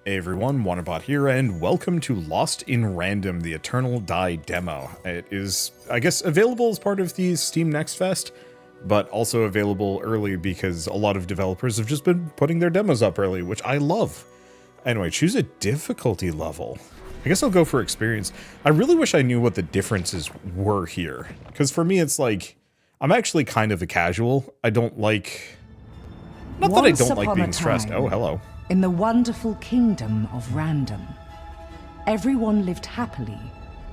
Hey everyone, Wanderbot here, and welcome to Lost in Random, the Eternal Die demo. It is, I guess, available as part of the Steam Next Fest, but also available early because a lot of developers have just been putting their demos up early, which I love. Anyway, choose a difficulty level. I guess I'll go for experience. I really wish I knew what the differences were here, because for me it's like, I'm actually kind of a casual. I don't like... Not that I don't like being stressed. Oh, hello. In the wonderful kingdom of Random, everyone lived happily,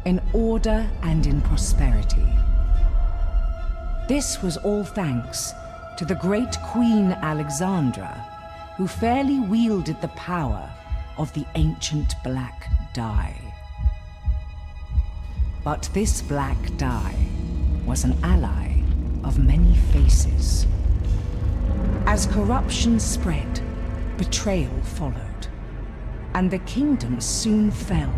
in order and in prosperity. This was all thanks to the great Queen Aleksandra, who fairly wielded the power of the ancient black dye. But this black dye was an ally of many faces. As corruption spread, betrayal followed, and the kingdom soon fell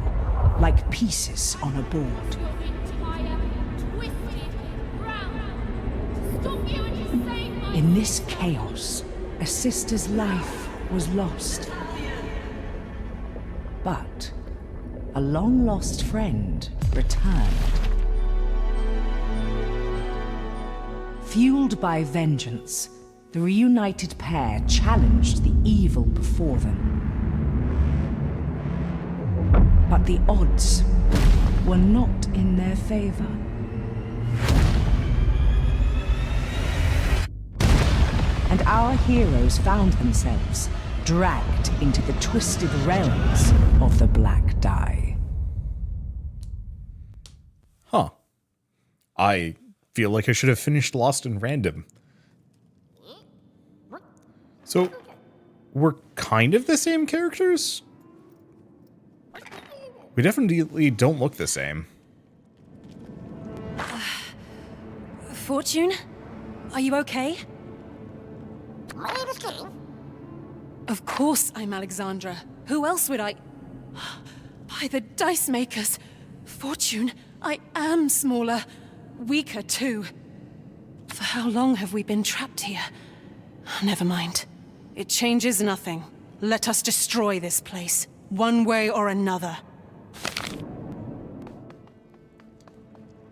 like pieces on a board. In this chaos, a sister's life was lost. But a long-lost friend returned. Fueled by vengeance, the reunited pair challenged the evil before them. But the odds were not in their favor. And our heroes found themselves dragged into the twisted realms of the Black Dye. Huh. I feel like I should have finished Lost in Random. So, we're kind of the same characters? We definitely don't look the same. Fortune? Are you okay? My name is King. Of course I'm Aleksandra. Who else would I... By the dice makers. Fortune, I am smaller. Weaker, too. For how long have we been trapped here? Never mind. It changes nothing. Let us destroy this place, one way or another.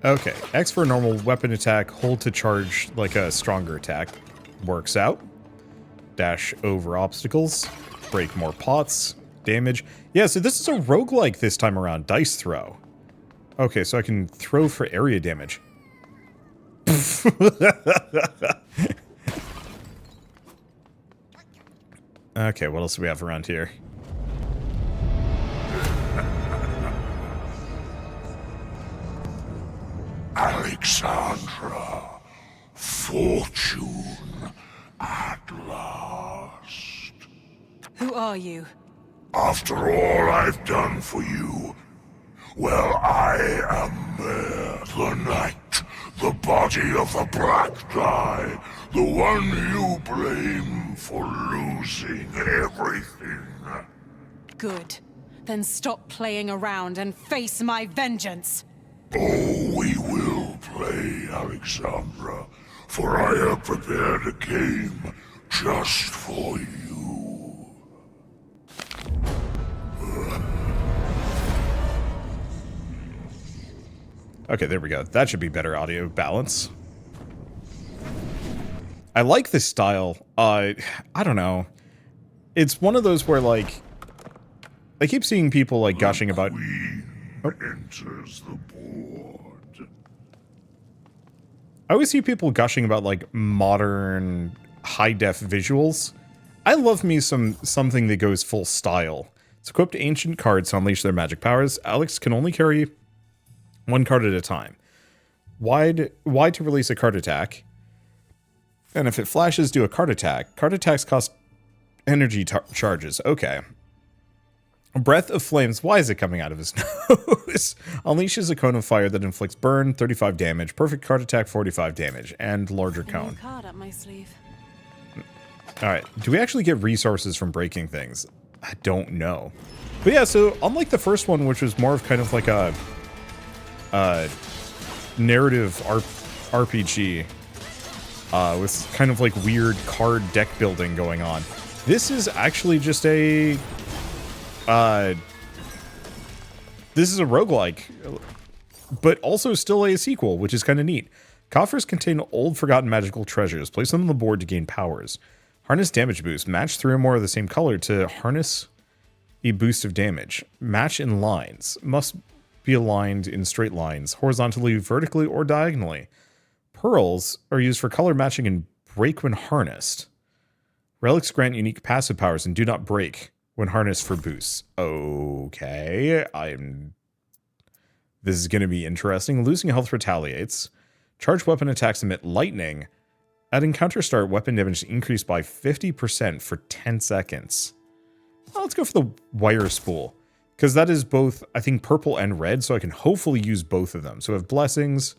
Okay, X for a normal weapon attack, hold to charge like a stronger attack. Works out. Dash over obstacles, break more pots, damage. Yeah, so this is a roguelike this time around, dice throw. Okay, so I can throw for area damage. Okay, what else do we have around here? Aleksandra, fortune at last. Who are you? After all I've done for you, well, I am there. The knight, the body of the black dye, the one you blame for losing everything. Good. Then stop playing around and face my vengeance. Oh, we will play, Aleksandra, for I have prepared a game just for you. Okay, there we go. That should be better audio balance. I like this style. I don't know. It's one of those where, like, I keep seeing people, like, gushing about... Enters the board. I always see people gushing about, like, modern high-def visuals. I love me something that goes full style. It's equipped ancient cards to unleash their magic powers. Alex can only carry one card at a time. Y to release a card attack. And if it flashes, do a card attack. Card attacks cost energy charges. Okay. Breath of Flames. Why is it coming out of his nose? Unleashes a cone of fire that inflicts burn, 35 damage. Perfect card attack, 45 damage. And larger cone. Card up my sleeve. Alright. Do we actually get resources from breaking things? I don't know. But yeah, so unlike the first one, which was more of kind of like a narrative RPG with kind of like weird card deck building going on, this is actually just a This is a roguelike, but also still a sequel, which is kind of neat. Coffers contain old forgotten magical treasures. Place them on the board to gain powers. Harness damage boost. Match 3 or more of the same color to harness a boost of damage. Match in lines. Must be aligned in straight lines, horizontally, vertically, or diagonally. Pearls are used for color matching and break when harnessed. Relics grant unique passive powers and do not break when harnessed for boosts. Okay, this is going to be interesting. Losing health retaliates. Charged weapon attacks emit lightning. At encounter start, weapon damage increased by 50% for 10 seconds. Well, let's go for the wire spool, because that is both, I think, purple and red, so I can hopefully use both of them. So we have blessings,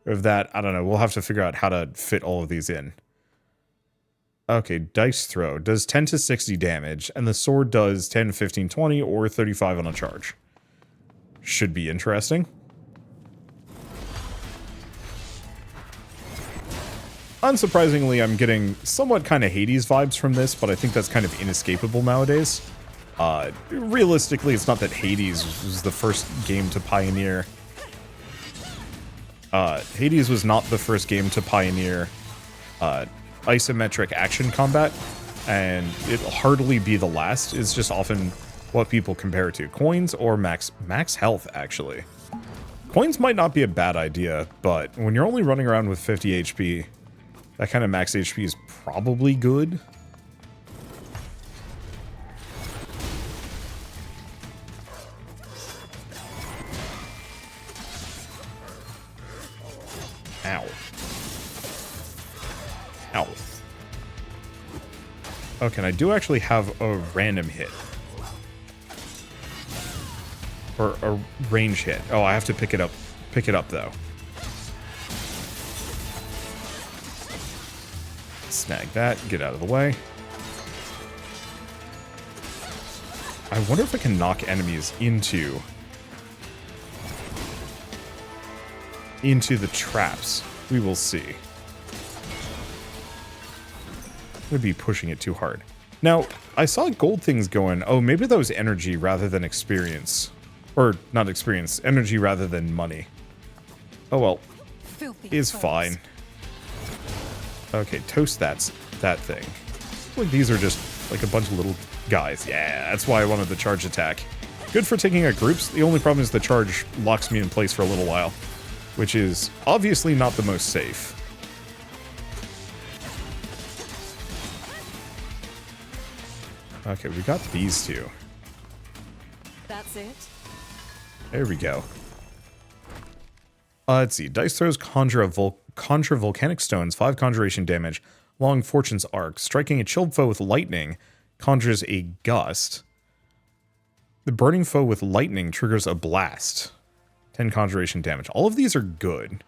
we have that. I don't know. We'll have to figure out how to fit all of these in. Okay, dice throw does 10 to 60 damage, and the sword does 10, 15, 20, or 35 on a charge. Should be interesting. Unsurprisingly, I'm getting somewhat kind of Hades vibes from this, but I think that's kind of inescapable nowadays. Realistically, it's not that Hades was the first game to pioneer. Hades was not the first game to pioneer isometric action combat, and it'll hardly be the last. It's just often what people compare it to. Coins or max health, actually. Coins might not be a bad idea, but when you're only running around with 50 HP, that kind of max HP is probably good. Ow. Ow. Okay, and I do actually have a random hit. Or a range hit. Oh, I have to pick it up. Pick it up, though. Snag that. Get out of the way. I wonder if I can knock enemies into the traps. We will see. I'm gonna be pushing it too hard. Now, I saw gold things going. Oh, maybe that was energy rather than experience. Or, not experience. Energy rather than money. Oh well. Is fine. Okay, toast that thing. Like these are just like a bunch of little guys. Yeah, that's why I wanted the charge attack. Good for taking out groups. The only problem is the charge locks me in place for a little while, which is obviously not the most safe. Okay, we got these two. That's it. There we go. Let's see. Dice throws conjure volcanic stones, 5 conjuration damage, long fortune's arc. Striking a chilled foe with lightning conjures a gust. The burning foe with lightning triggers a blast. 10 conjuration damage. All of these are good.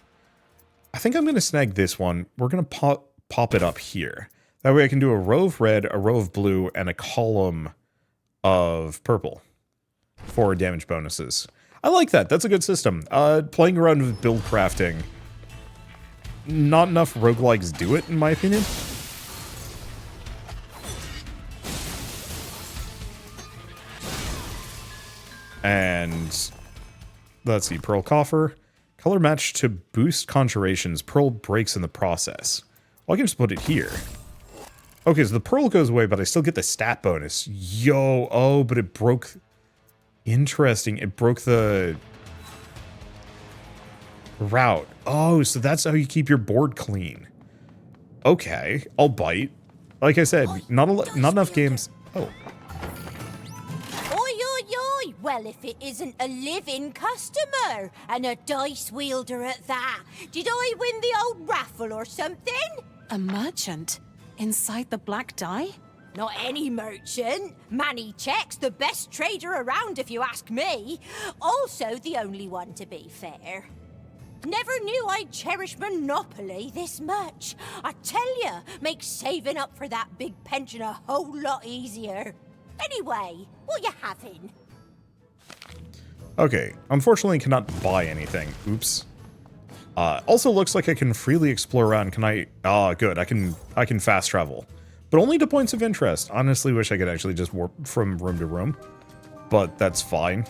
I think I'm going to snag this one. We're going to pop it up here. That way I can do a row of red, a row of blue, and a column of purple for damage bonuses. I like that. That's a good system. Playing around with build crafting. Not enough roguelikes do it, in my opinion. And let's see, Pearl Coffer. Color match to boost conjurations. Pearl breaks in the process. Well, I can just put it here. Okay, so the pearl goes away, but I still get the stat bonus. Yo, oh, but it broke... Interesting. It broke the route. Oh, so that's how you keep your board clean. Okay, I'll bite. Like I said, not enough games. Oh. Oi, oi, oi! Well, if it isn't a living customer and a dice wielder at that, did I win the old raffle or something? A merchant? Inside the black die? Not any merchant. Manny Check's the best trader around, if you ask me. Also, the only one, to be fair. Never knew I'd cherish Monopoly this much. I tell ya, makes saving up for that big pension a whole lot easier. Anyway, what you having? Okay, unfortunately cannot buy anything. Oops. Also looks like I can freely explore around. Can I? Ah, good. I can fast travel. But only to points of interest. Honestly, wish I could actually just warp from room to room. but that's fine.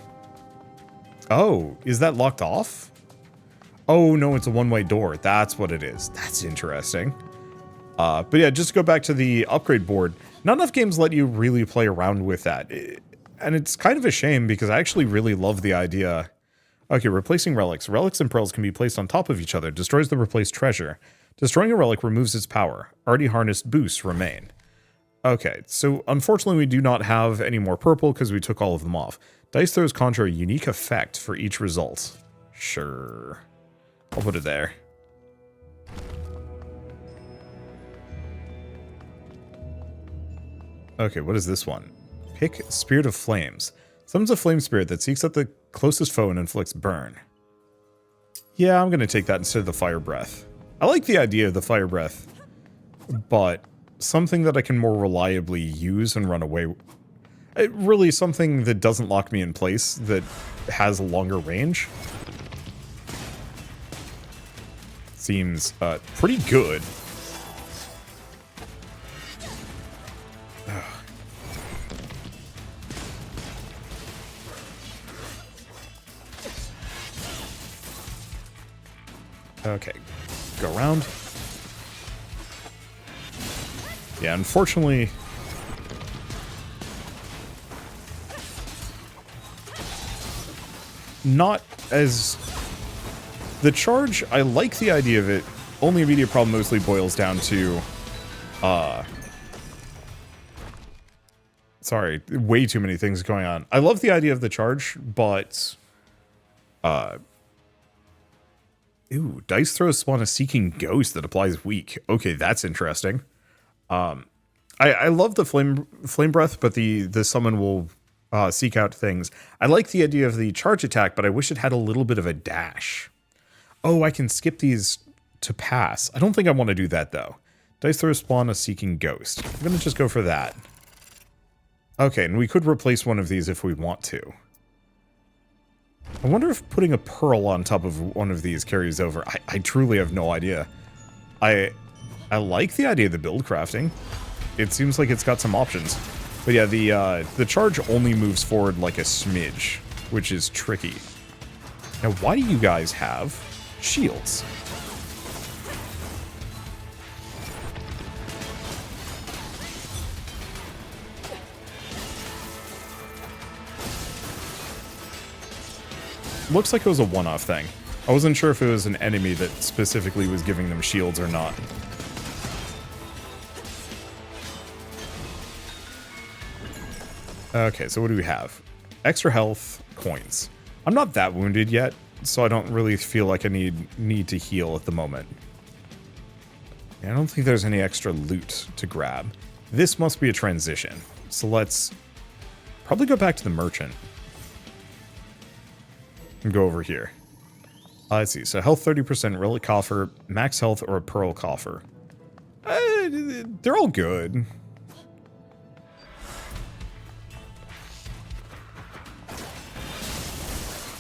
Oh, is that locked off? Oh, no, it's a one-way door. That's what it is. That's interesting. But yeah, just to go back to the upgrade board, not enough games let you really play around with that. And it's kind of a shame because I actually really love the idea. Okay, replacing relics. Relics and pearls can be placed on top of each other. Destroys the replaced treasure. Destroying a relic removes its power. Already harnessed boosts remain. Okay, so unfortunately we do not have any more purple because we took all of them off. Dice throws conjure a unique effect for each result. Sure. I'll put it there. Okay, what is this one? Pick Spirit of Flames. Summons a flame spirit that seeks out the closest foe and inflicts burn. Yeah, I'm going to take that instead of the fire breath. I like the idea of the fire breath, but something that I can more reliably use and run away. Really something that doesn't lock me in place, that has a longer range. Seems pretty good. Okay, go around. Yeah, unfortunately, not as... The charge, I like the idea of it. Only immediate problem mostly boils down to, sorry, way too many things going on. I love the idea of the charge, but, ooh, dice throws spawn a seeking ghost that applies weak. Okay, that's interesting. I love the flame breath, but the summon will seek out things. I like the idea of the charge attack, but I wish it had a little bit of a dash. Oh, I can skip these to pass. I don't think I want to do that though. Dice throw spawn a seeking ghost. I'm gonna just go for that. Okay, and we could replace one of these if we want to. I wonder if putting a pearl on top of one of these carries over. I truly have no idea. I like the idea of the build crafting. It seems like it's got some options. But yeah, the charge only moves forward like a smidge, which is tricky. Now, why do you guys have shields? Looks like it was a one-off thing. I wasn't sure if it was an enemy that specifically was giving them shields or not. Okay, so what do we have? Extra health, coins. I'm not that wounded yet, so I don't really feel like I need to heal at the moment. I don't think there's any extra loot to grab. This must be a transition, so let's probably go back to the merchant. And go over here. Let's see, so health 30%, relic coffer, max health, or a pearl coffer. They're all good.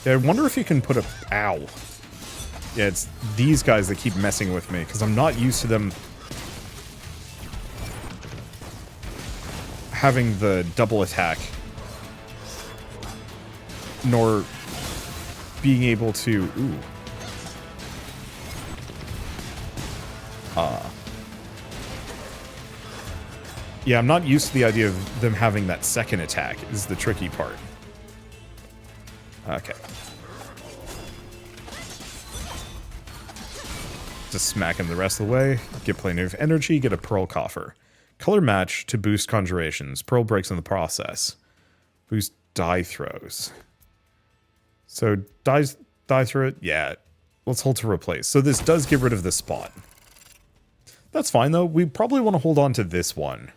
Yeah, I wonder if you can put a... Ow. Yeah, it's these guys that keep messing with me, because I'm not used to them having the double attack. Nor being able to... Ooh. Yeah, I'm not used to the idea of them having that second attack, is the tricky part. Okay. Just smack him the rest of the way. Get plenty of energy, get a pearl coffer. Color match to boost conjurations. Pearl breaks in the process. Boost die throws. So die throw it? Yeah. Let's hold to replace. So this does get rid of the spot. That's fine though. We probably want to hold on to this one.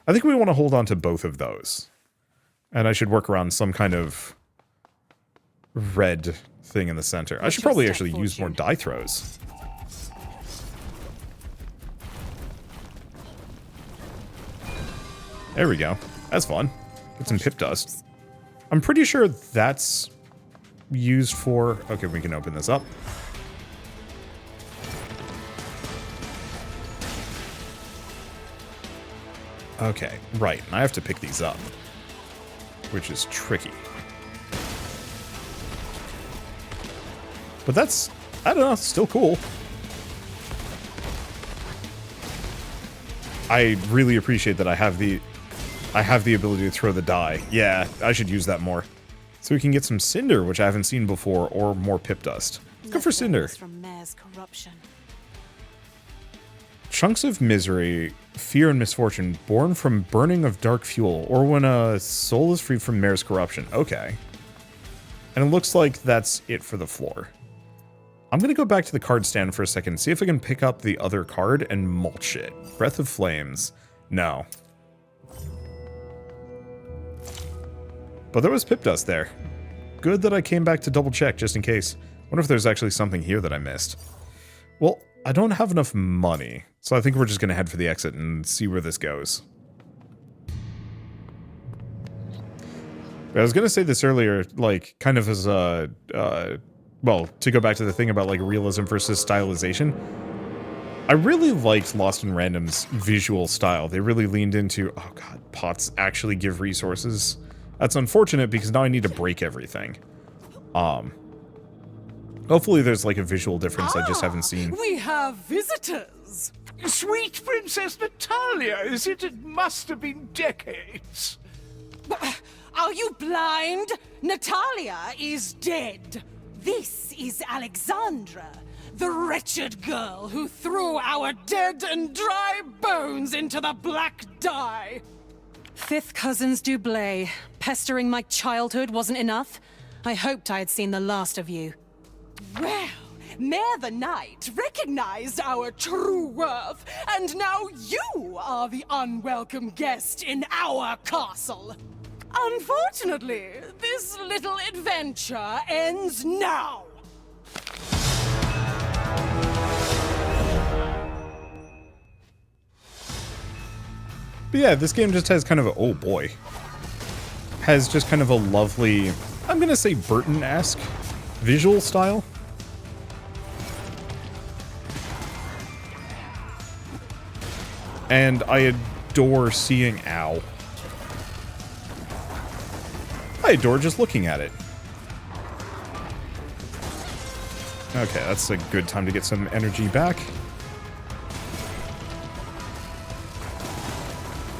I think we want to hold on to both of those. And I should work around some kind of red thing in the center. I should probably actually use more die throws. There we go. That's fun. Get some pip dust. I'm pretty sure that's used for... Okay, we can open this up. Okay, right. I have to pick these up. which is tricky. But that's, I don't know, still cool. I really appreciate that I have the ability to throw the die. Yeah, I should use that more. So we can get some Cinder, which I haven't seen before, or more Pip Dust. Let's go for Cinder. From Mare's corruption. Chunks of misery, fear, and misfortune born from burning of dark fuel, or when a soul is freed from Mare's corruption. Okay. And it looks like that's it for the floor. I'm going to go back to the card stand for a second, see if I can pick up the other card and mulch it. Breath of Flames. No. But there was Pip Dust there. Good that I came back to double check just in case. Wonder if there's actually something here that I missed. Well, I don't have enough money, so I think we're just going to head for the exit and see where this goes. I was going to say this earlier, like, kind of as a, well, to go back to the thing about, like, realism versus stylization. I really liked Lost in Random's visual style. They really leaned into, oh god, pots actually give resources. That's unfortunate because now I need to break everything. Hopefully there's like a visual difference I just haven't seen. We have visitors. Sweet Princess Natalia, is it? It must have been decades. Are you blind? Natalia is dead. This is Aleksandra, the wretched girl who threw our dead and dry bones into the black dye. Fifth cousins Dublé. Pestering my childhood wasn't enough. I hoped I had seen the last of you. Well, Mare the Knight recognized our true worth, and now you are the unwelcome guest in our castle. Unfortunately, this little adventure ends now. But yeah, this game just has kind of a, oh boy, has just kind of a lovely, I'm gonna say Burton-esque visual style. And I adore seeing, ow. I adore just looking at it. Okay, that's a good time to get some energy back.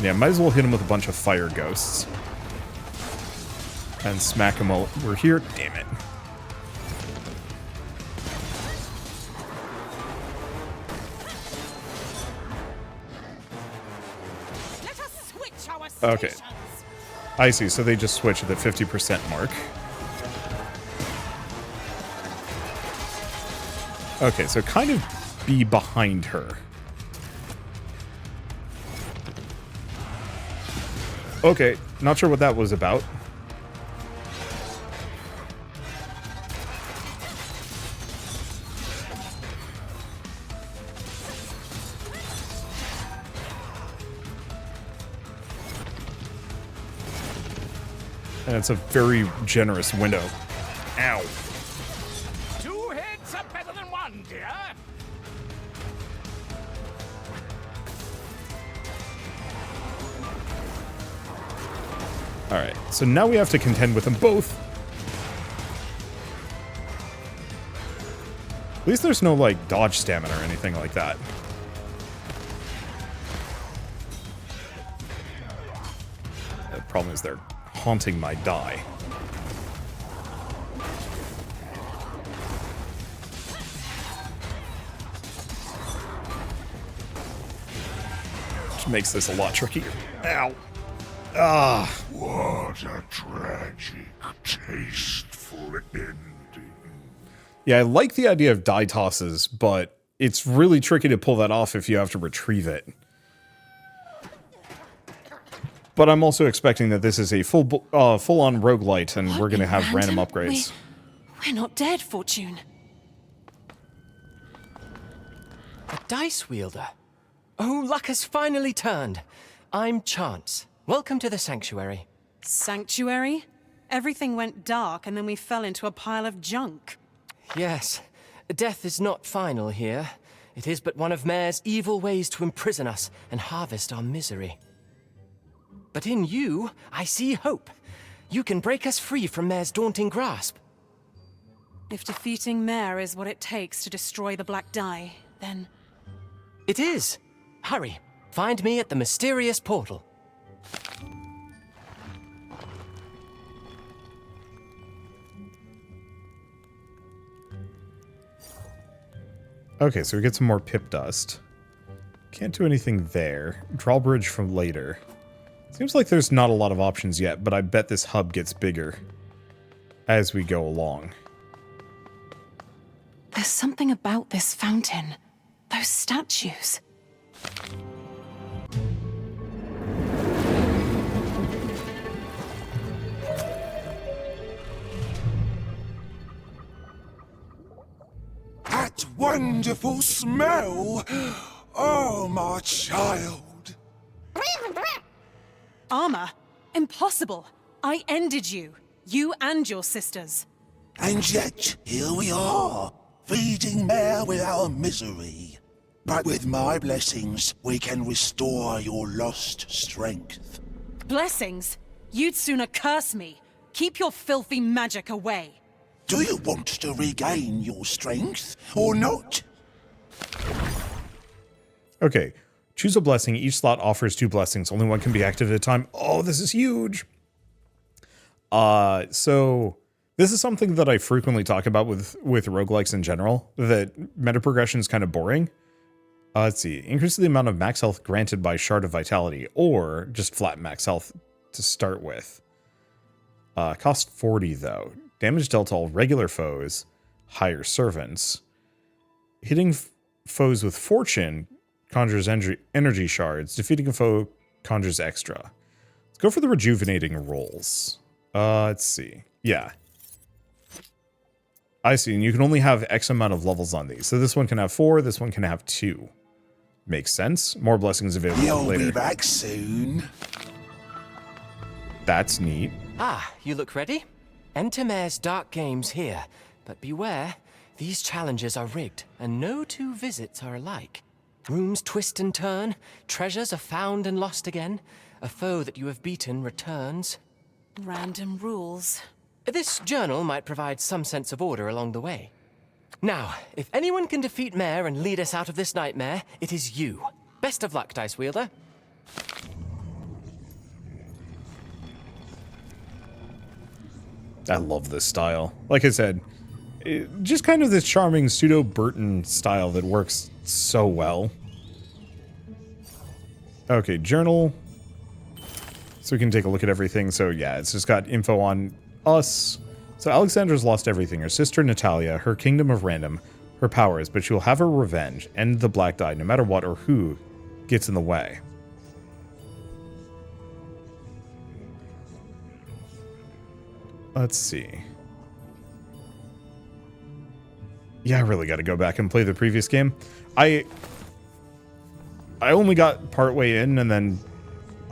Yeah, might as well hit him with a bunch of fire ghosts. And smack him while we're here. Damn it. Let us switch our Okay. stations. I see, so they just switch at the 50% mark. Okay, so kind of be behind her. Okay, not sure what that was about. And it's a very generous window. Ow. Two heads are better than one, dear. Alright, so now we have to contend with them both. At least there's no, like, dodge stamina or anything like that. The problem is they're haunting my die. Which makes this a lot trickier. Ow. Ah. What a tragic, tasteful ending. Yeah, I like the idea of die tosses, but it's really tricky to pull that off if you have to retrieve it. But I'm also expecting that this is a full-on roguelite, and we're going to have random upgrades. We're not dead, Fortune. A dice wielder. Oh, luck has finally turned. I'm Chance. Welcome to the Sanctuary. Sanctuary? Everything went dark and then we fell into a pile of junk. Yes, death is not final here. It is but one of Mare's evil ways to imprison us and harvest our misery. But in you, I see hope. you can break us free from Mare's daunting grasp. If defeating Mare is what it takes to destroy the Black Die, then... It is. Hurry. Find me at the mysterious portal. Okay, so we get some more pip dust. Can't do anything there. Drawbridge from later. Seems like there's not a lot of options yet, but I bet this hub gets bigger as we go along. There's something about this fountain. Those statues. That wonderful smell! Oh, my child! Armor? Impossible. I ended you. You and your sisters. And yet, here we are, feeding Mare with our misery. But with my blessings, we can restore your lost strength. Blessings? You'd sooner curse me. Keep your filthy magic away. Do you want to regain your strength, or not? Okay, choose a blessing. Each slot offers 2 blessings. Only one can be active at a time. Oh, this is huge. So this is something that I frequently talk about with roguelikes in general, that meta progression is kind of boring. Let's see. Increase the amount of max health granted by Shard of Vitality, or just flat max health to start with. Cost 40, though. Damage dealt to all regular foes, higher servants. Hitting foes with Fortune conjures energy shards. Defeating a foe conjures extra. Let's go for the rejuvenating rolls. Let's see. Yeah. I see, and you can only have X amount of levels on these. So this one can have 4, this one can have 2. Makes sense. More blessings available You'll later. be back soon. That's neat. Ah, you look ready? Enter Mare's dark games here, but beware, these challenges are rigged, and no 2 visits are alike. Rooms twist and turn, treasures are found and lost again, a foe that you have beaten returns. Random rules. This journal might provide some sense of order along the way. Now, if anyone can defeat Mare and lead us out of this nightmare, it is you. Best of luck, Dice Wielder. I love this style. Like I said, just kind of this charming pseudo-Burton style that works so well. Okay, journal. So we can take a look at everything. So yeah, it's just got info on us. So Aleksandra's lost everything. Her sister Natalia, her kingdom of random, her powers, but she will have her revenge, end the Black Die, no matter what or who gets in the way. Let's see. Yeah, I really got to go back and play the previous game. I only got partway in, and then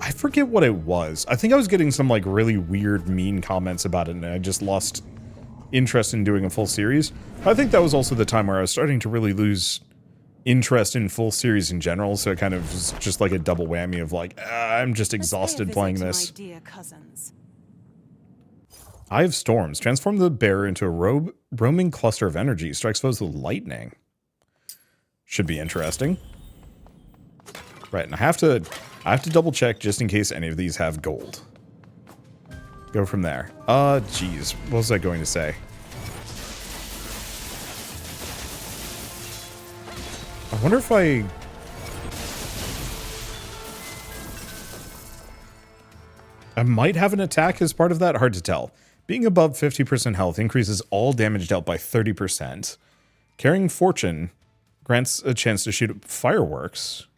I forget what it was. I think I was getting some like really weird, mean comments about it, and I just lost interest in doing a full series. I think that was also the time where I was starting to really lose interest in full series in general, so it kind of was just like a double whammy of like, I'm just exhausted playing this. My dear cousins. Eye of Storms. Transform the bearer into a roaming cluster of energy. Strikes foes with lightning. Should be interesting. Right, and I have to double check just in case any of these have gold. Go from there. Geez. What was I going to say? I wonder if I might have an attack as part of that. Hard to tell. Being above 50% health increases all damage dealt by 30%. Carrying Fortune grants a chance to shoot fireworks.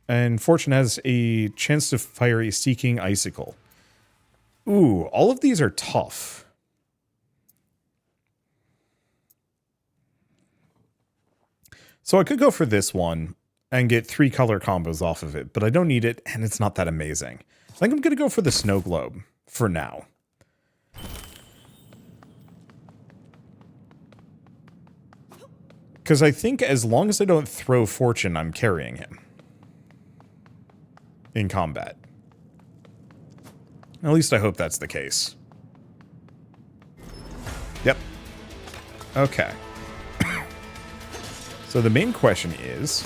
And Fortune has a chance to fire a Seeking Icicle. Ooh, all of these are tough. So I could go for this one and get 3 color combos off of it, but I don't need it, and it's not that amazing. I think I'm going to go for the Snow Globe for now. Because I think as long as I don't throw Fortune, I'm carrying him in combat. At least I hope that's the case. Yep. Okay. So the main question is,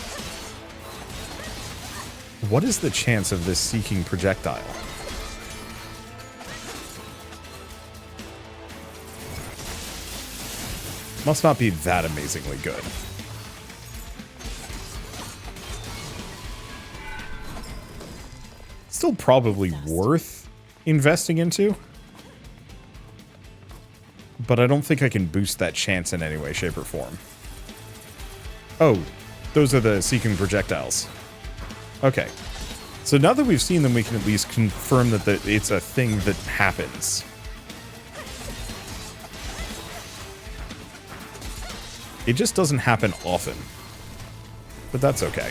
what is the chance of this seeking projectile? Must not be that amazingly good. Still probably worth investing into. But I don't think I can boost that chance in any way, shape, or form. Oh, those are the seeking projectiles. Okay. So now that we've seen them, we can at least confirm that it's a thing that happens. It just doesn't happen often. But that's okay.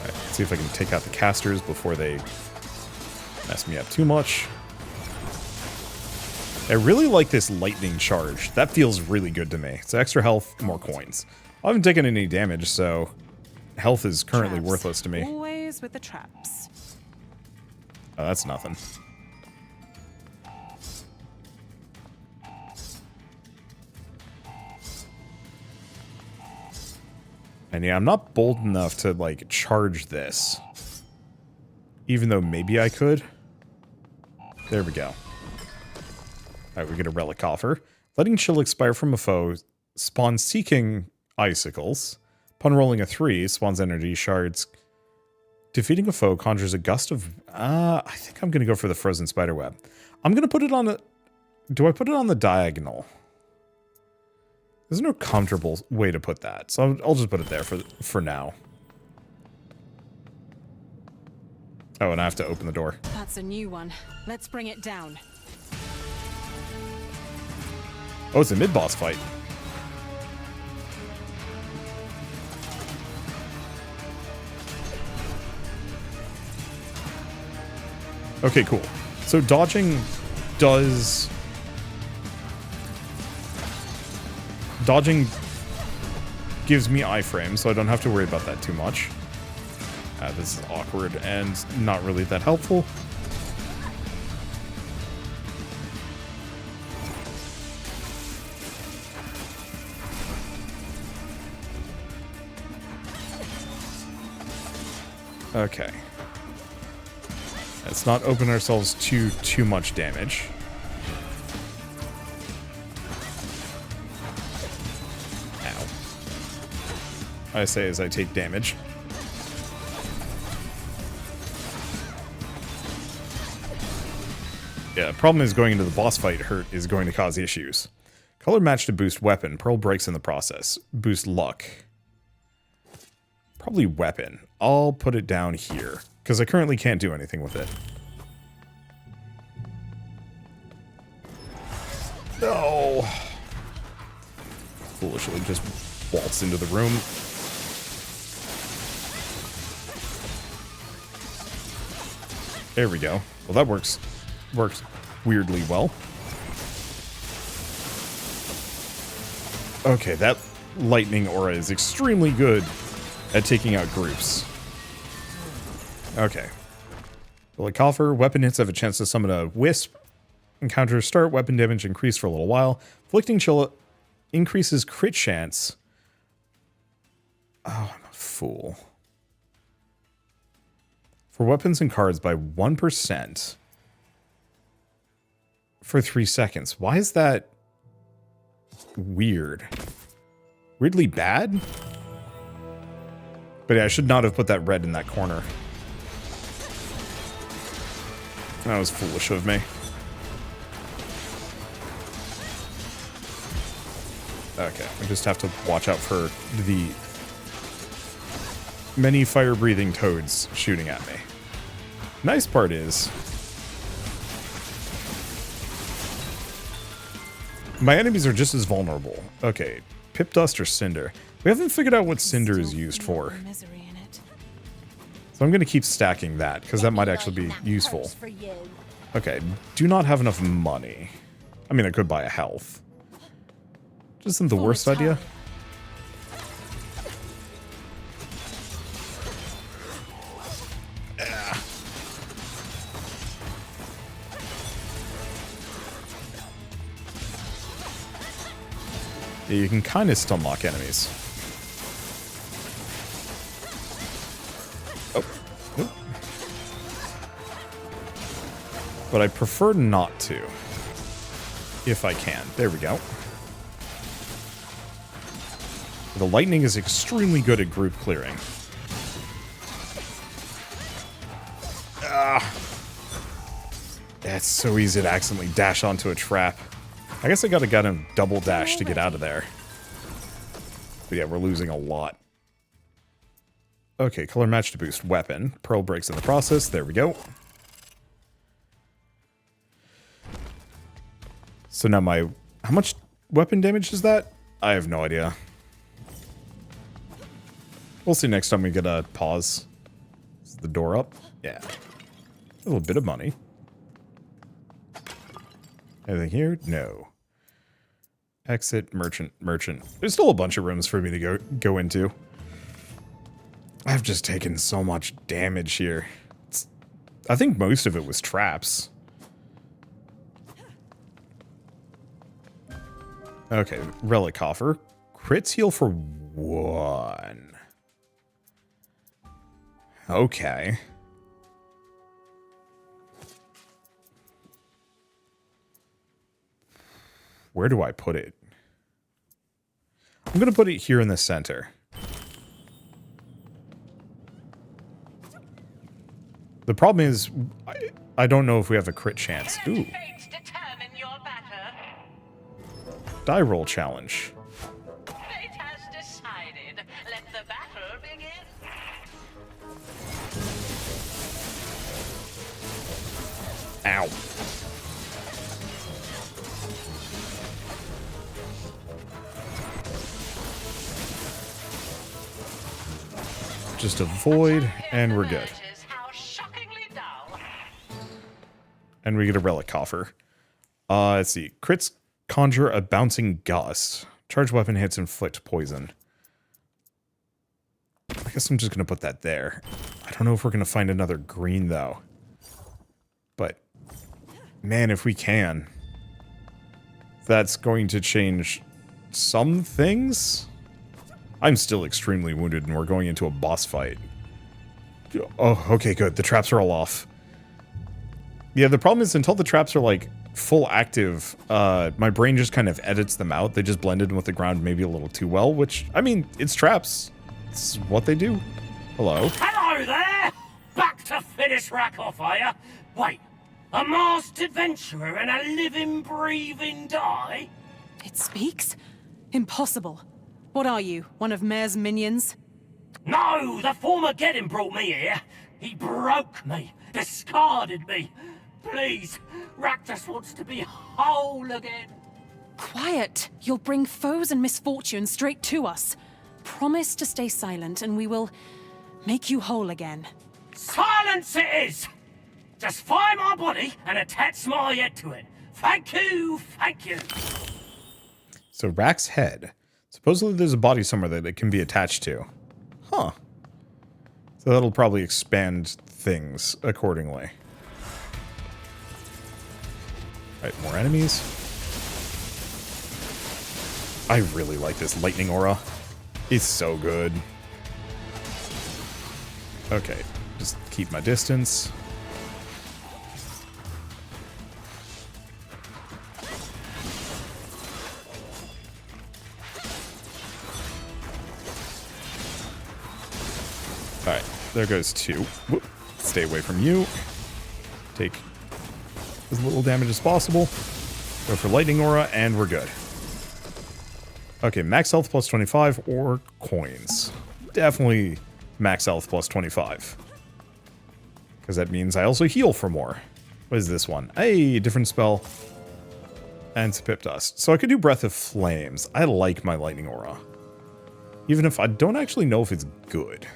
Alright, let's see if I can take out the casters before they mess me up too much. I really like this lightning charge. That feels really good to me. It's extra health, more coins. I haven't taken any damage, so health is currently worthless to me. Always with the traps. Oh, that's nothing. And yeah, I'm not bold enough to, like, charge this. Even though maybe I could. There we go. Alright, we get a relic offer. Letting chill expire from a foe spawns seeking icicles. Upon rolling a 3, spawns energy shards. Defeating a foe conjures a gust of... I think I'm going to go for the frozen spiderweb. I'm going to put it on the... Do I put it on the diagonal? There's no comfortable way to put that, so I'll just put it there for now. Oh, and I have to open the door. That's a new one. Let's bring it down. Oh, it's a mid-boss fight. Okay, cool. So dodging does... Dodging gives me iframes, so I don't have to worry about that too much. This is awkward and not really that helpful. Okay. Let's not open ourselves to too much damage. Ow. I say as I take damage. Yeah, the problem is going into the boss fight hurt is going to cause issues. Color match to boost weapon. Pearl breaks in the process. Boost luck. Probably weapon. I'll put it down here, because I currently can't do anything with it. No! Foolishly just waltz into the room. There we go. Well, that works weirdly well. Okay, that lightning aura is extremely good at taking out groups. Okay. Relic offer. Weapon hits have a chance to summon a wisp. Encounters start weapon damage increase for a little while. Inflicting chill increases crit chance. Oh, I'm a fool. For weapons and cards by 1%. For 3 seconds. Why is that weird? Weirdly bad? But yeah, I should not have put that red in that corner. That was foolish of me. Okay, I just have to watch out for the many fire-breathing toads shooting at me. Nice part is, my enemies are just as vulnerable. Okay, pip dust or cinder. We haven't figured out what cinder is used for. So I'm going to keep stacking that, because that might actually be useful. Okay, do not have enough money. I mean, I could buy a health. Just isn't the worst idea. Yeah, you can kind of stun lock enemies. Oh, nope. But I prefer not to. If I can. There we go. The lightning is extremely good at group clearing. Ah. That's so easy to accidentally dash onto a trap. I guess I gotta get him double dash to get out of there. But yeah, we're losing a lot. Okay, color match to boost weapon. Pearl breaks in the process. There we go. So now my... How much weapon damage is that? I have no idea. We'll see next time we get a pause. Is the door up? Yeah. A little bit of money. Anything here? No. Exit, merchant. There's still a bunch of rooms for me to go into. I've just taken so much damage here. I think most of it was traps. Okay, relic coffer. Crits heal for 1. Okay. Where do I put it? I'm going to put it here in the center. The problem is, I don't know if we have a crit chance. Ooh. Die roll challenge. Fate has decided. Let the battle begin. Ow. Just avoid, and we're good. And we get a relic coffer. Let's see. Crits conjure a bouncing gust. Charged weapon hits inflict poison. I guess I'm just going to put that there. I don't know if we're going to find another green, though. But, man, if we can. That's going to change some things. I'm still extremely wounded, and we're going into a boss fight. Oh, okay, good. The traps are all off. Yeah, the problem is until the traps are, like, full active, my brain just kind of edits them out. They just blend in with the ground maybe a little too well, which, I mean, it's traps. It's what they do. Hello. Hello there! Back to finish rack off, are ya? Wait, a masked adventurer and a living, breathing die? It speaks? Impossible. What are you, one of Mare's minions? No, the former Geddon brought me here. He broke me, discarded me. Please, Raktus wants to be whole again. Quiet! You'll bring foes and misfortune straight to us. Promise to stay silent and we will make you whole again. Silence it is! Just find my body and attach my head to it. Thank you, thank you. So Rack's head. Supposedly there's a body somewhere that it can be attached to. Huh. So that'll probably expand things accordingly. Alright, more enemies. I really like this lightning aura. It's so good. Okay, just keep my distance. Alright, there goes 2. Whoop. Stay away from you. Take as little damage as possible. Go for lightning aura, and we're good. Okay, max health plus 25 or coins. Definitely max health plus 25. Because that means I also heal for more. What is this one? Hey, different spell. And it's Pip Dust. So I could do Breath of Flames. I like my lightning aura. Even if I don't actually know if it's good.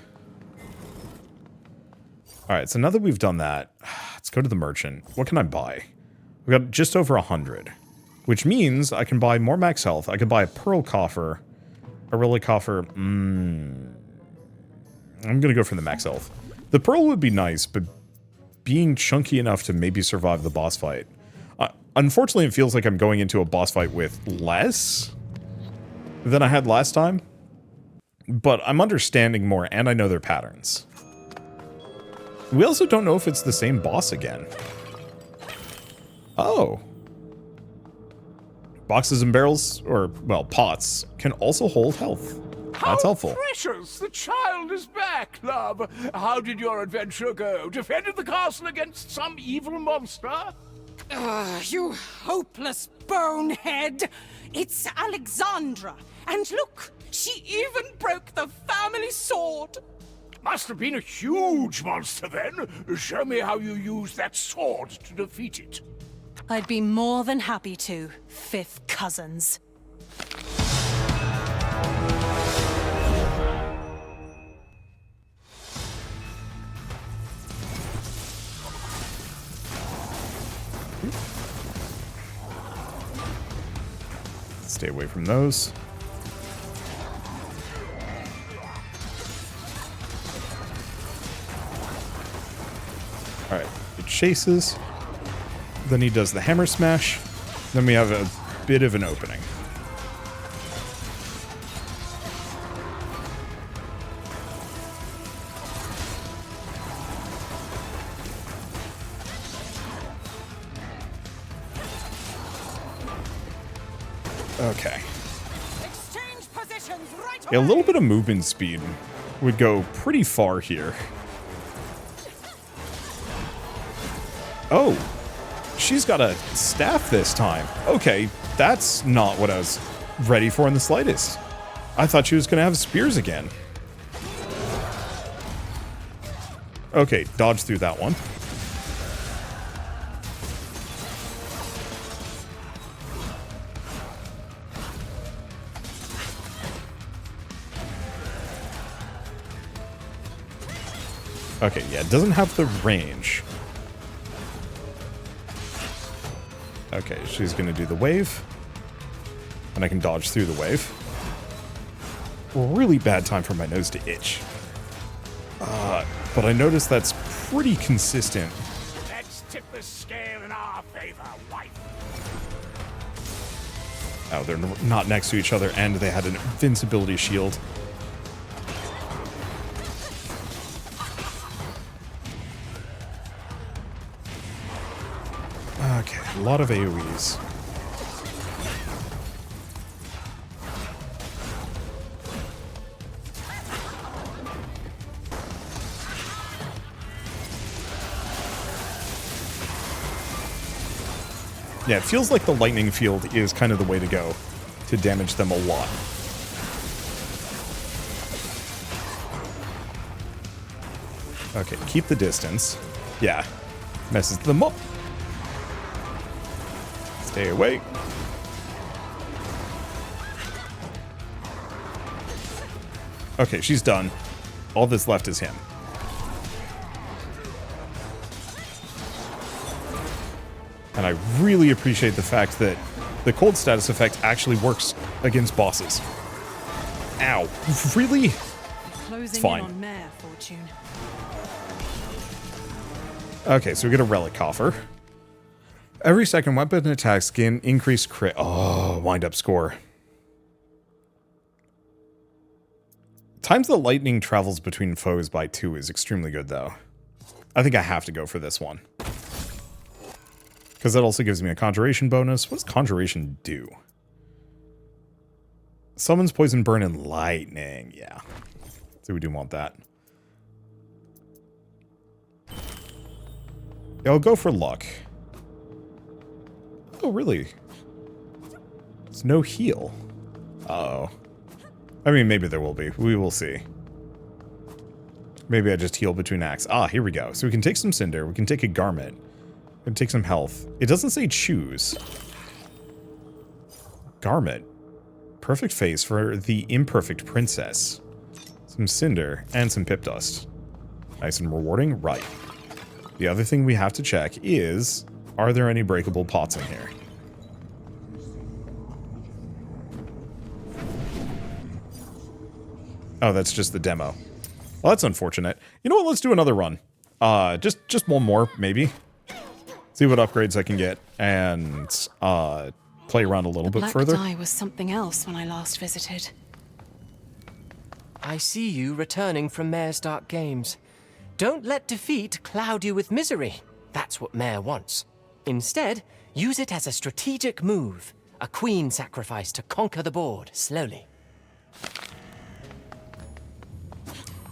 Alright, so now that we've done that, let's go to the merchant. What can I buy? We've got just over 100. Which means I can buy more max health. I could buy a pearl coffer. A relic coffer. I'm gonna go for the max health. The pearl would be nice, but being chunky enough to maybe survive the boss fight. Unfortunately, it feels like I'm going into a boss fight with less. than I had last time. But I'm understanding more, and I know their patterns. We also don't know if it's the same boss again. Oh. Boxes and barrels, or, well, pots, can also hold health. That's helpful. Precious! The child is back, love! How did your adventure go? Defended the castle against some evil monster? You hopeless bonehead! It's Aleksandra! And look, she even broke the family sword! Must have been a huge monster then. Show me how you used that sword to defeat it. I'd be more than happy to, fifth cousins. Stay away from those. Alright, it chases. Then he does the hammer smash. Then we have a bit of an opening. Okay. Exchange positions right A little bit of movement speed would go pretty far here. Oh, she's got a staff this time. Okay, that's not what I was ready for in the slightest. I thought she was going to have spears again. Okay, dodge through that one. Okay, yeah, it doesn't have the range. Okay, she's going to do the wave. And I can dodge through the wave. Really bad time for my nose to itch. But I noticed that's pretty consistent. Let's tip the scale in our favor, wife. Oh, they're not next to each other, and they had an invincibility shield. Okay, a lot of AoEs. Yeah, it feels like the lightning field is kind of the way to go to damage them a lot. Okay, keep the distance. Yeah, messes them up. Stay away. Okay, she's done. All that's left is him. And I really appreciate the fact that the cold status effect actually works against bosses. Ow. Really? Closing fine. in on Mare Fortune. Okay, so we get a relic coffer. Every second weapon attacks gain increased crit. Oh, wind up score. Times the lightning travels between foes by 2 is extremely good, though. I think I have to go for this one. Because that also gives me a conjuration bonus. What does conjuration do? Summons poison, burn, and lightning. Yeah. So we do want that. Yeah, I'll go for luck. Oh, really? There's no heal. Uh-oh. I mean, maybe there will be. We will see. Maybe I just heal between acts. Ah, here we go. So we can take some cinder. We can take a garment. We can take some health. It doesn't say choose. Garment. Perfect face for the imperfect princess. Some cinder and some pip dust. Nice and rewarding. Right. The other thing we have to check is, are there any breakable pots in here? Oh, that's just the demo. Well, that's unfortunate. You know what? Let's do another run. Just one more, maybe. See what upgrades I can get, and play around a little bit Black further. dye was something else when I last visited. I see you returning from Mayor's Dark Games. Don't let defeat cloud you with misery. That's what Mayor wants. Instead, use it as a strategic move. A queen sacrifice to conquer the board, slowly.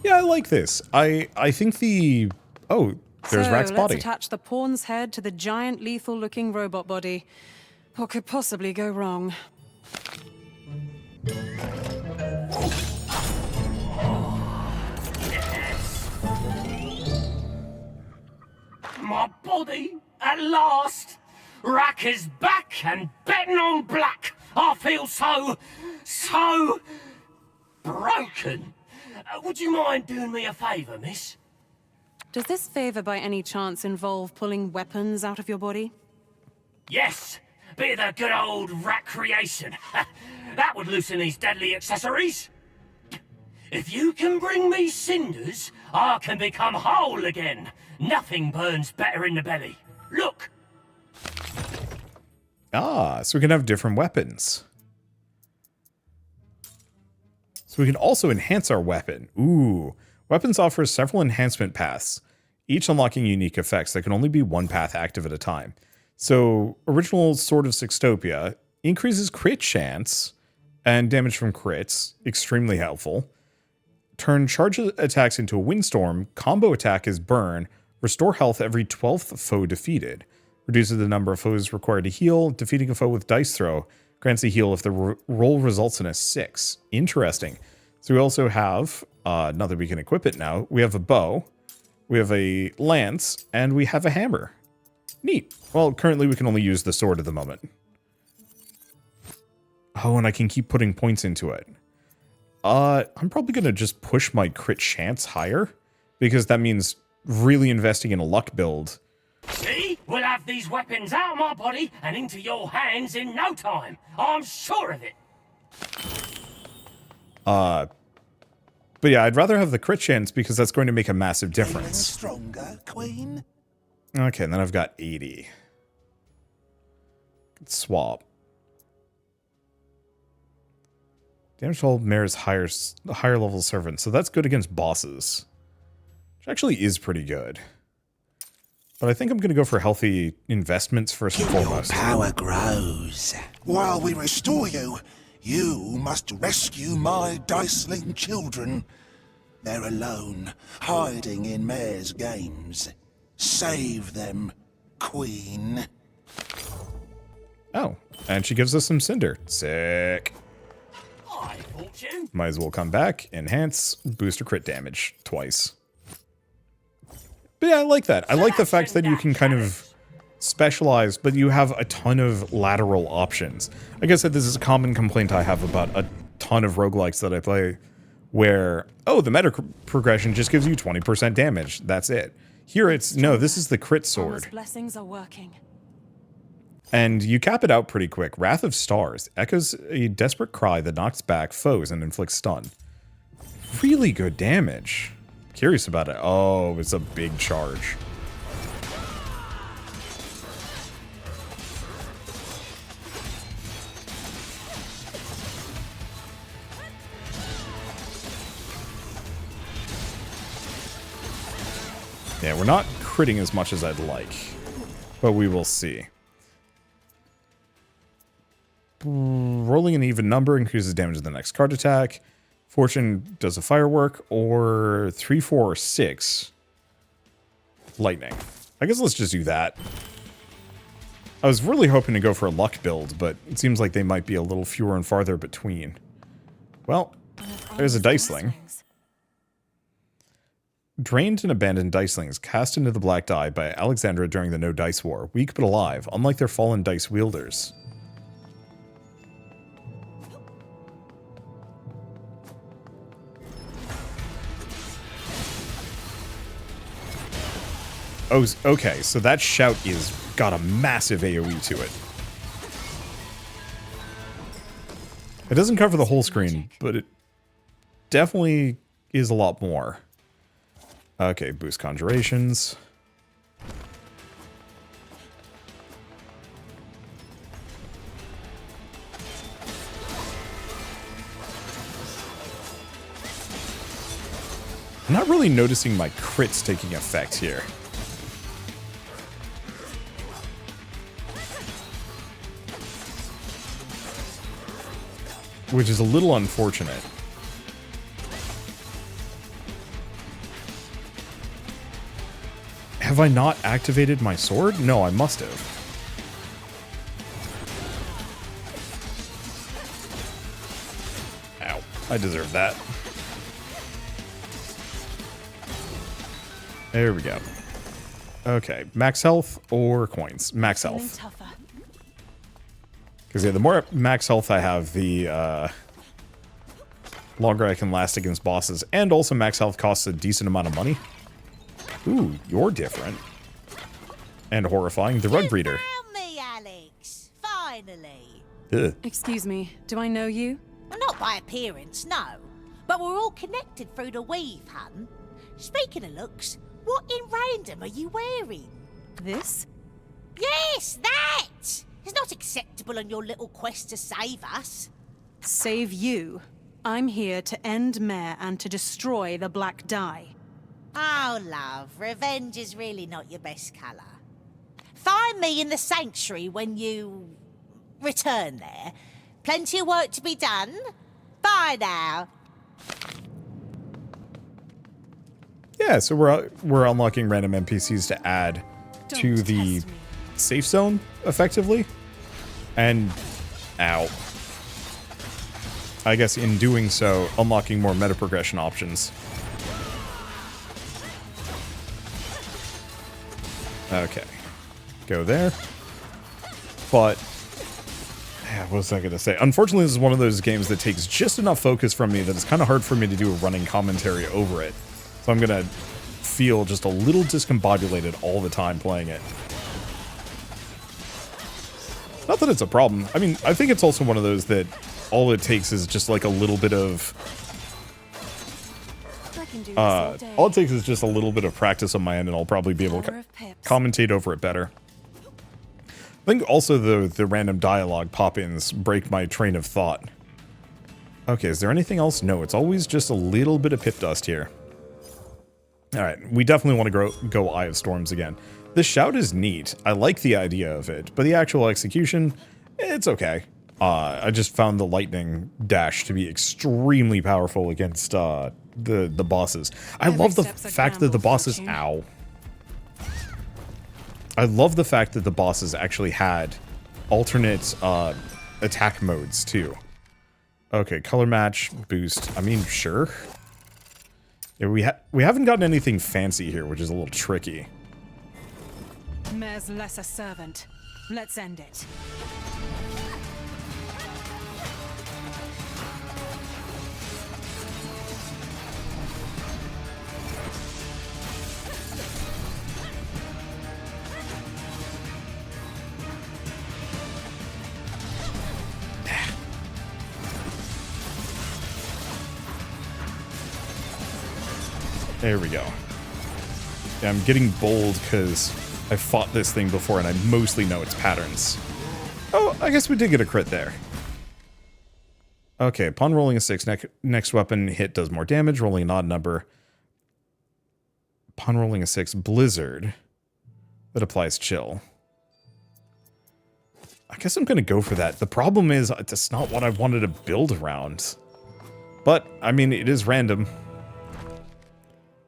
Yeah, I like this. I think the... Oh, there's Rack's body. Let's attach the pawn's head to the giant lethal-looking robot body. What could possibly go wrong? My body, at last! Rack is back and betting on black! I feel so broken. Would you mind doing me a favour, miss? Does this favor by any chance involve pulling weapons out of your body? Yes! Bit of the good old Rack creation. That would loosen these deadly accessories. If you can bring me cinders, I can become whole again. Nothing burns better in the belly. Look! Ah, so we can have different weapons. So we can also enhance our weapon. Ooh. Weapons offer several enhancement paths, each unlocking unique effects that can only be one path active at a time. So, original Sword of Sextopia increases crit chance and damage from crits, extremely helpful. Turn charge attacks into a windstorm, combo attack is burn, restore health every 12th foe defeated. Reduces the number of foes required to heal, defeating a foe with dice throw, grants a heal if the roll results in a 6. Interesting. So we also have, now that we can equip it now, we have a bow, we have a lance, and we have a hammer. Neat. Well, currently we can only use the sword at the moment. Oh, and I can keep putting points into it. I'm probably going to just push my crit chance higher, because that means really investing in a luck build. See? We'll have these weapons out of my body and into your hands in no time. I'm sure of it. But yeah, I'd rather have the crit chance because that's going to make a massive difference. Stronger, Queen? Okay, and then I've got 80. Swap. Damage to all Mayor's higher level servants. So that's good against bosses. Which actually is pretty good. But I think I'm going to go for healthy investments first and foremost. Your power grows. While we restore you, you must rescue my Diceling children. They're alone, hiding in Mayor's games. Save them, Queen. Oh, and she gives us some Cinder. Sick. Hi, Fortune. Might as well come back, enhance, boost her crit damage twice. But yeah, I like that. I like the fact that you can kind of specialize, but you have a ton of lateral options. Like I said, this is a common complaint I have about a ton of roguelikes that I play, where, oh, the meta progression just gives you 20% damage. That's it. Here it's, no, this is the crit sword. Almost blessings are working. And you cap it out pretty quick. Wrath of Stars echoes a desperate cry that knocks back foes and inflicts stun. Really good damage. Curious about it. Oh, it's a big charge. Yeah, we're not critting as much as I'd like, but we will see. Rolling an even number increases damage to the next card attack. Fortune does a firework, or 3, 4, or 6. Lightning. I guess let's just do that. I was really hoping to go for a luck build, but it seems like they might be a little fewer and farther between. Well, there's a Diceling. Drained and abandoned Dicelings cast into the Black Die by Aleksandra during the No Dice War. Weak but alive, unlike their fallen dice wielders. Oh, okay, so that shout is got a massive AoE to it. It doesn't cover the whole screen, but it definitely is a lot more. Okay, boost conjurations. I'm not really noticing my crits taking effect here. Which is a little unfortunate. Have I not activated my sword? No, I must have. Ow, I deserve that. There we go. Okay, max health or coins? Max health. Because yeah, the more max health I have, the longer I can last against bosses. And also max health costs a decent amount of money. Ooh, you're different. And horrifying. The rug breeder. Found me, Alex. Finally. Ugh. Excuse me, do I know you? Well, not by appearance, no. But we're all connected through the weave, hun. Speaking of looks, what in random are you wearing? This? Yes, that! It's not acceptable on your little quest to save us. Save you. I'm here to end Mare and to destroy the Black Dye. Oh, love, revenge is really not your best colour. Find me in the sanctuary when you return there. Plenty of work to be done. Bye now. Yeah, so we're unlocking random NPCs to add to the safe zone, effectively. And, ow. I guess in doing so, unlocking more meta progression options. Okay. Go there. But, yeah, what was I going to say? Unfortunately, this is one of those games that takes just enough focus from me that it's kind of hard for me to do a running commentary over it. So I'm going to feel just a little discombobulated all the time playing it. Not that it's a problem. I mean, I think it's also one of those that all it takes is just like a little bit of... all it takes is just a little bit of practice on my end and I'll probably be able to commentate over it better. I think also the random dialogue pop-ins break my train of thought. Okay, is there anything else? No, it's always just a little bit of pip dust here. Alright, we definitely want to go Eye of Storms again. The shout is neat. I like the idea of it, but the actual execution, it's okay. I just found the lightning dash to be extremely powerful against the bosses. I love the fact that the bosses... Ow. I love the fact that the bosses actually had alternate attack modes, too. Okay, color match, boost. I mean, sure. Yeah, we haven't gotten anything fancy here, which is a little tricky. Mare's lesser servant. Let's end it. There we go. Yeah, I'm getting bold because I fought this thing before and I mostly know its patterns. Oh, I guess we did get a crit there. Okay, upon rolling a 6, next weapon hit does more damage, rolling an odd number. Upon rolling a 6, Blizzard. That applies chill. I guess I'm going to go for that. The problem is, it's not what I wanted to build around. But, I mean, it is random.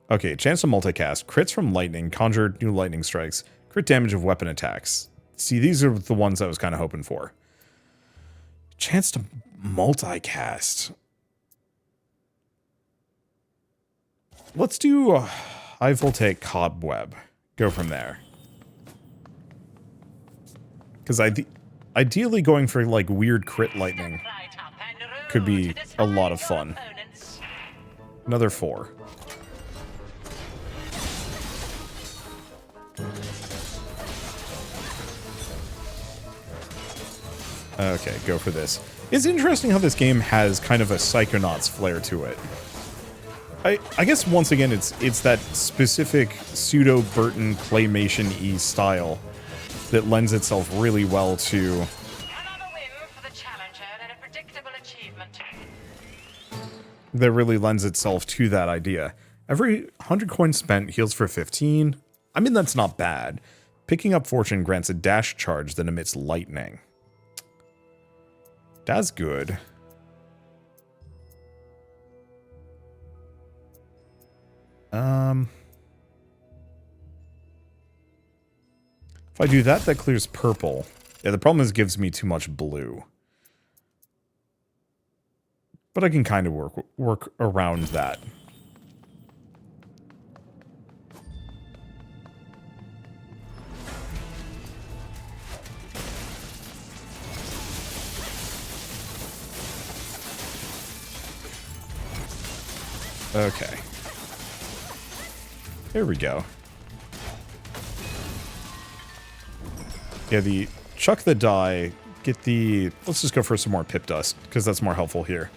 Okay, chance to multicast. Crits from lightning. Conjure new lightning strikes. Crit damage of weapon attacks. See, these are the ones I was kind of hoping for. Chance to multicast. Let's do High Voltaic Cobweb. Go from there. Because ideally going for like weird crit lightning could be a lot of fun. Another 4. Okay, go for this. It's interesting how this game has kind of a Psychonauts flair to it. I guess once again it's that specific pseudo Burton claymation-y style that lends itself really well to Another win for the challenger and a predictable achievement. that really lends itself to that idea. Every 100 coins spent heals for 15. I mean, that's not bad. Picking up fortune grants a dash charge that emits lightning. That's good. If I do that, that clears purple. Yeah, the problem is it gives me too much blue. But I can kind of work around that. Okay. There we go. Yeah, the chuck the die, get the... Let's just go for some more pip dust, because that's more helpful here.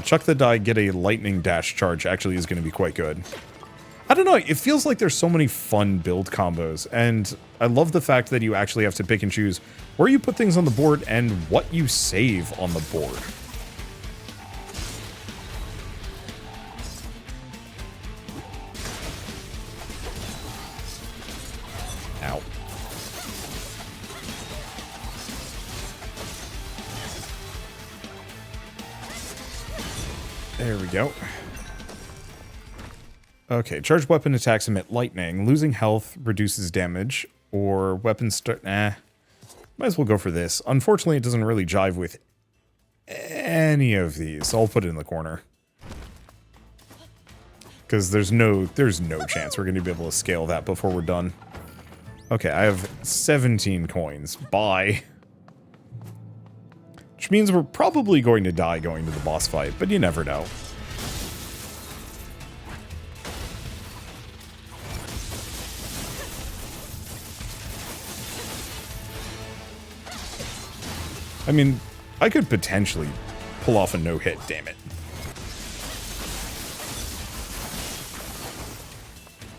Chuck the die, get a lightning dash charge actually is going to be quite good. I don't know, it feels like there's so many fun build combos, and I love the fact that you actually have to pick and choose where you put things on the board and what you save on the board. Ow. There we go. Okay, charged weapon attacks emit lightning. Losing health reduces damage. Or weapons start... Might as well go for this. Unfortunately, it doesn't really jive with any of these. So I'll put it in the corner. Because there's no chance we're going to be able to scale that before we're done. Okay, I have 17 coins. Bye. Which means we're probably going to die going to the boss fight, but you never know. I mean, I could potentially pull off a no-hit, damn it.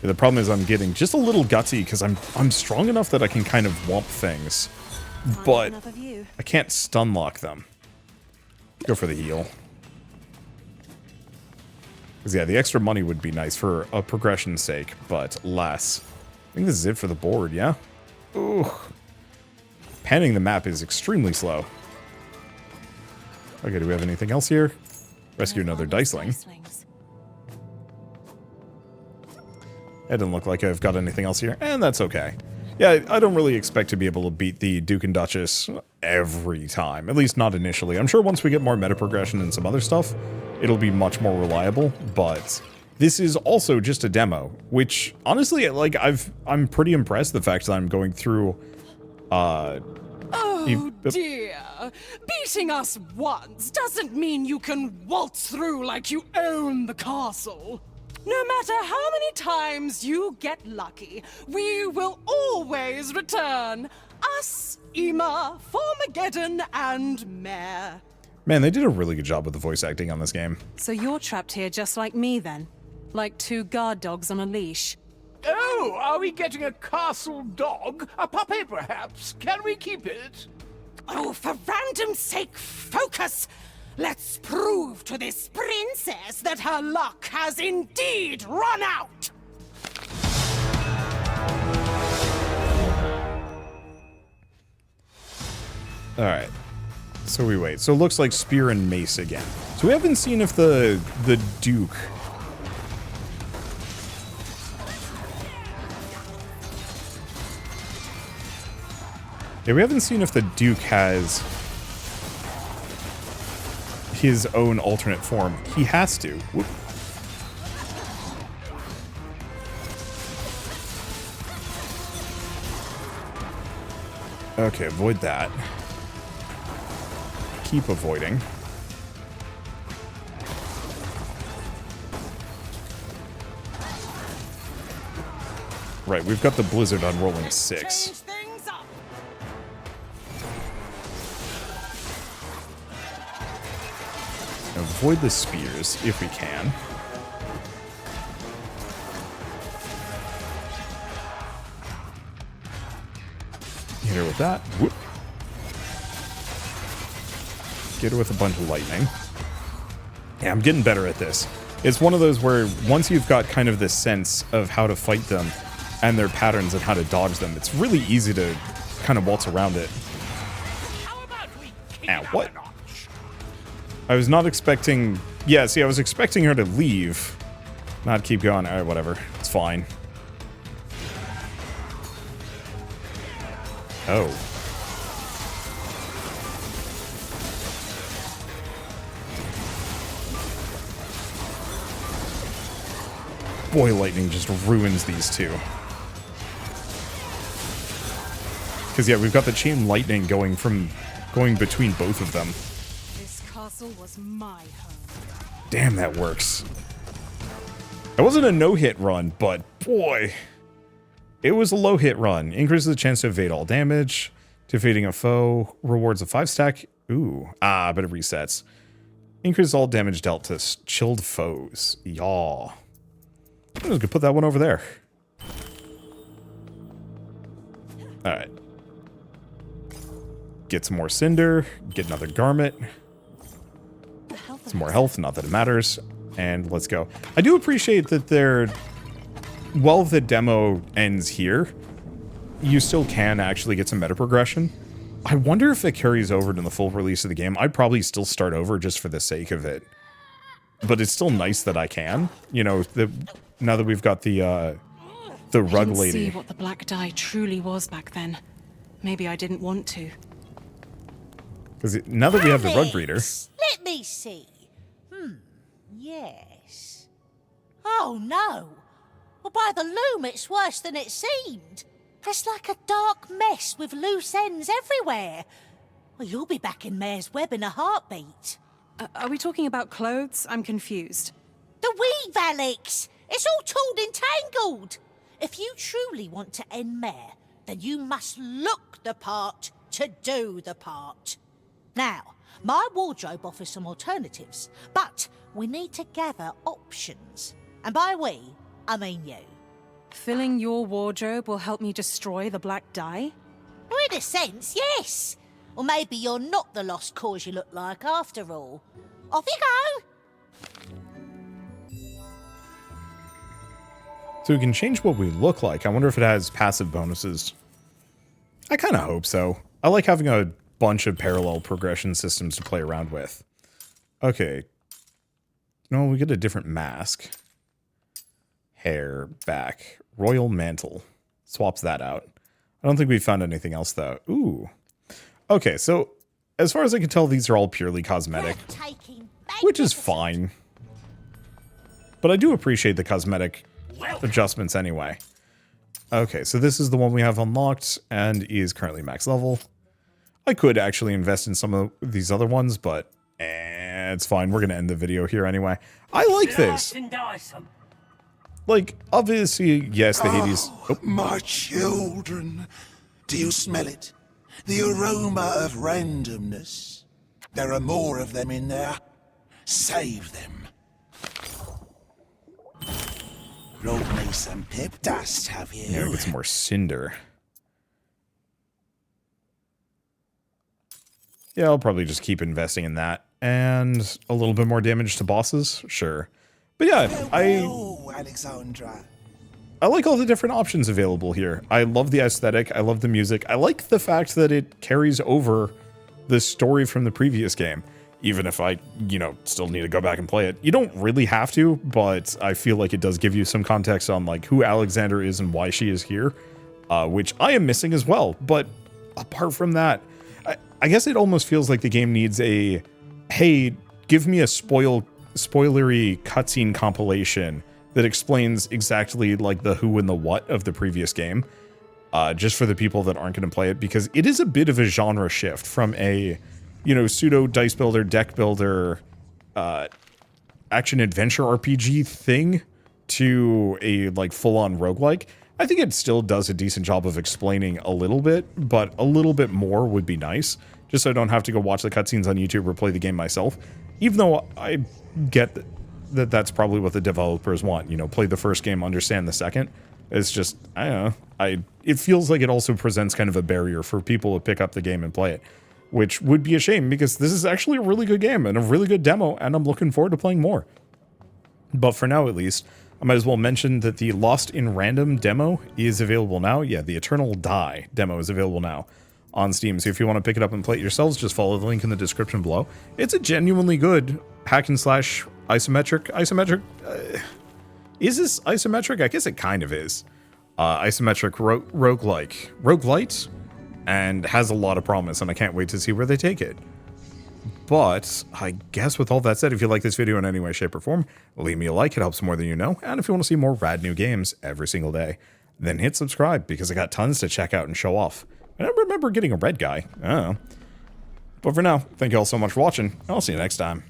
Yeah, the problem is I'm getting just a little gutsy because I'm strong enough that I can kind of whomp things. But I can't stun lock them. Go for the heal. Because yeah, the extra money would be nice for a progression's sake, but less. I think this is it for the board, yeah? Ooh. Panning the map is extremely slow. Okay, do we have anything else here? Rescue another diceling. It doesn't look like I've got anything else here, and that's okay. Yeah, I don't really expect to be able to beat the Duke and Duchess every time, at least not initially. I'm sure once we get more meta progression and some other stuff, it'll be much more reliable, but this is also just a demo, which honestly, like, I'm pretty impressed the fact that I'm going through, Oh dear, beating us once doesn't mean you can waltz through like you own the castle. No matter how many times you get lucky, we will always return. Us, Ema, Formageddon, and Mare. Man, they did a really good job with the voice acting on this game. So you're trapped here just like me then? Like two guard dogs on a leash? Oh, are we getting a castle dog? A puppy, perhaps? Can we keep it? Oh, for random's sake, focus! Let's prove to this princess that her luck has indeed run out! Alright. So we wait. So it looks like spear and mace again. So we haven't seen if the Duke... Yeah, we haven't seen if the Duke has his own alternate form. He has to. Whoop. Okay, avoid that. Keep avoiding. Right, we've got the blizzard on rolling 6. Avoid the spears, if we can. Hit her with that. Whoop. Get her with a bunch of lightning. Yeah, I'm getting better at this. It's one of those where once you've got kind of this sense of how to fight them and their patterns and how to dodge them, it's really easy to kind of waltz around it. Ow, what? I was not expecting... Yeah, see, I was expecting her to leave. Not keep going. Alright, whatever. It's fine. Oh. Boy, lightning just ruins these two. Because, yeah, we've got the chain lightning going between both of them. This castle was my home. Damn, that works. It wasn't a no-hit run, but boy, it was a low-hit run. Increases the chance to evade all damage. Defeating a foe rewards a 5-stack. Ooh, but it resets. Increases all damage dealt to chilled foes. Yaw. I'm just gonna put that one over there. Alright. Get some more cinder. Get another garment. Some more health, not that it matters. And let's go. I do appreciate that they're... While the demo ends here, you still can actually get some meta progression. I wonder if it carries over to the full release of the game. I'd probably still start over just for the sake of it. But it's still nice that I can. You know, now that we've got the rug lady. I didn't see what the black dye truly was back then. Maybe I didn't want to. Because now that we have the rug breeder... Let me see. Yes. Oh, no. Well, by the loom, it's worse than it seemed. It's like a dark mess with loose ends everywhere. Well, you'll be back in Mare's Web in a heartbeat. Are we talking about clothes? I'm confused. The weave, Alex! It's all torn and tangled! If you truly want to end Mare, then you must look the part to do the part. Now, my wardrobe offers some alternatives, but we need to gather options. And by we, I mean you. Filling your wardrobe will help me destroy the black dye? Well, in a sense, yes. Or maybe you're not the lost cause you look like after all. Off you go! So we can change what we look like. I wonder if it has passive bonuses. I kind of hope so. I like having a bunch of parallel progression systems to play around with. Okay. No, we get a different mask. Hair, back, royal mantle. Swaps that out. I don't think we found anything else though. Ooh. Okay, so as far as I can tell, these are all purely cosmetic, which is fine. But I do appreciate the cosmetic adjustments anyway. Okay, so this is the one we have unlocked and is currently max level. I could actually invest in some of these other ones, but it's fine. We're going to end the video here anyway. I like this. Like, obviously, yes, the Hades... Oh, my children. Do you smell it? The aroma of randomness. There are more of them in there. Save them. Brought me some pip dust, have you? Yeah, get some more cinder. Yeah, I'll probably just keep investing in that. And a little bit more damage to bosses? Sure. But yeah, Aleksandra. I like all the different options available here. I love the aesthetic. I love the music. I like the fact that it carries over the story from the previous game. Even if I, still need to go back and play it. You don't really have to, but I feel like it does give you some context on like who Aleksandra is and why she is here. Which I am missing as well. But apart from that, I guess it almost feels like the game needs a, hey, give me a spoilery cutscene compilation that explains exactly like the who and the what of the previous game, just for the people that aren't going to play it, because it is a bit of a genre shift from a, pseudo dice builder, deck builder, action adventure RPG thing to a like full-on roguelike. I think it still does a decent job of explaining a little bit, but a little bit more would be nice, just so I don't have to go watch the cutscenes on YouTube or play the game myself. Even though I get that that's probably what the developers want, play the first game, understand the second. It's just, I don't know, it feels like it also presents kind of a barrier for people to pick up the game and play it, which would be a shame because this is actually a really good game and a really good demo, and I'm looking forward to playing more. But for now, at least, I might as well mention that the Lost in Random demo is available now. Yeah, the Eternal Die demo is available now on Steam. So if you want to pick it up and play it yourselves, just follow the link in the description below. It's a genuinely good hack and slash isometric. Is this isometric? I guess it kind of is. Isometric roguelite, and has a lot of promise, and I can't wait to see where they take it. But I guess with all that said, if you like this video in any way, shape, or form, leave me a like. It helps more than you know. And if you want to see more rad new games every single day, then hit subscribe, because I got tons to check out and show off. I don't remember getting a red guy. I don't know. But for now, thank you all so much for watching. I'll see you next time.